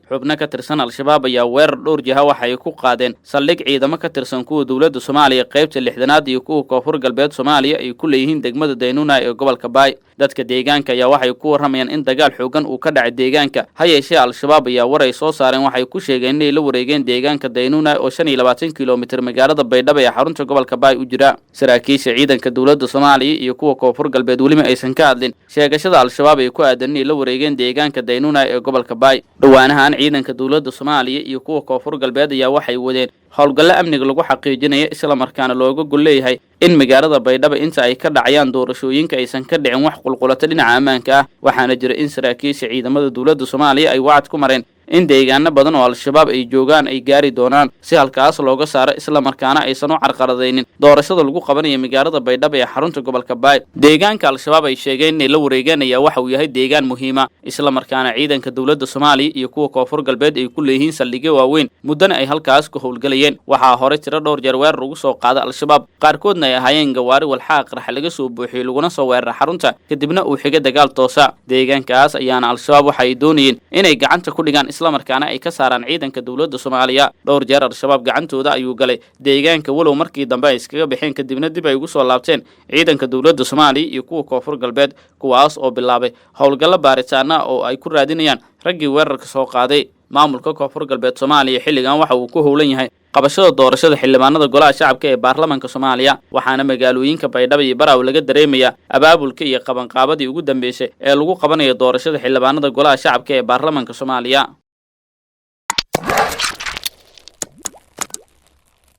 xubno ka tirsan al-shabaab ayaa weerar dhowr jiha waxay ku qaadeen saldhig ciidamo ka tirsan kuwa dowladda Soomaaliya qaybta 6aad iyo kuwa koonfur galbeed Soomaaliya ay ku leeyihiin degmada Daynuuna ee gobolka Baay. dadka deegaanka ayaa waxay ku waramayaan in dagaal xoogan uu ka dhacay deegaanka hayeeshee al-shabaab ayaa waray soo saareen waxay ku sheegeen inay la wareegeen deegaanka Daynuuna oo 25 kiiloomitir magaalada Baydhabo ee xarunta gobolka Baay u jira. saraakiisha ciidanka dowladda Soomaaliya iyo kuwa koonfur galbeed wali ma aysan ka hadlin sheegashada al-shabaab ay ku aadan inay la wareegeen deegaanka Daynuuna ee gobolka Baay. dhawaanahan ciidanka dowladda Soomaaliya iyo kuwa koonfur galbeed ayaa waxay wadeen howlgalla amniga lagu xaqiijinayo isla markaana looga gol leeyahay in magaalada Baydhabo inta ay ka dhacayaan doorashooyinka aysan ka dhicin wax qulqulata dhinaca ammaanka ah. waxaana jira in saraakiisha ciidamada dowladda Soomaaliya ay wacd ku mareen in deegaano badan oo al-shabaab ay joogaan ay gaari doonaan si halkaas looga saaro isla markaana aysan u carqaladeynin doorashada lagu qabanayo magaalada Baydhabo ee xarunta gobolka Baay. deegaanka al-shabaab ay sheegeen inay la wareegeen ayaa waxa uu yahay deegaan muhiim ah isla markaana ciidanka dowladda Soomaaliya iyo kuwa koonfur galbeed ay ku leeyihiin saldhigyo waaweyn muddana ay halkaas ku howlgalayeen. waxaa hore tiro dhowr jeer weerar ugu soo qaada al-shabaab qaarkoodna ay ahaayeen gawaari walxaaq qarxa laga soo buuxiyay laguna soo weeraray xarunta kadibna uu xigay dagaal toosa. deegaankaas ayaana al-shabaab waxay doonayeen inay gacanta ku dhigaan isla markaana ay ka saaraan ciidanka dowladda Soomaaliya. dhowr jeer al-shabaab gacantooda ayuu galay deegaanka walow markii dambe ay iskaga bixeen kadibna dib ay ugu soo laabteen ciidanka dowladda Soomaaliya iyo kuwa koonfur galbeed kuwaas oo bilaabay howlgalla baaritaana oo ay ku raadinayaan raggii weerarka soo qaaday. maamulka koonfur galbeed Soomaaliya xilligan waxa uu ku howlan yahay qabashada doorashada xildhibaanada golaha shacabka ee baarlamaanka Soomaaliya waxaana magaalooyinka Baydhabo iyo Baraaw laga dareemayaa abaabulka iyo qabanqaabadii ugu dambeysay ee lagu qabanayo doorashada xildhibaanada golaha shacabka ee baarlamaanka Soomaaliya.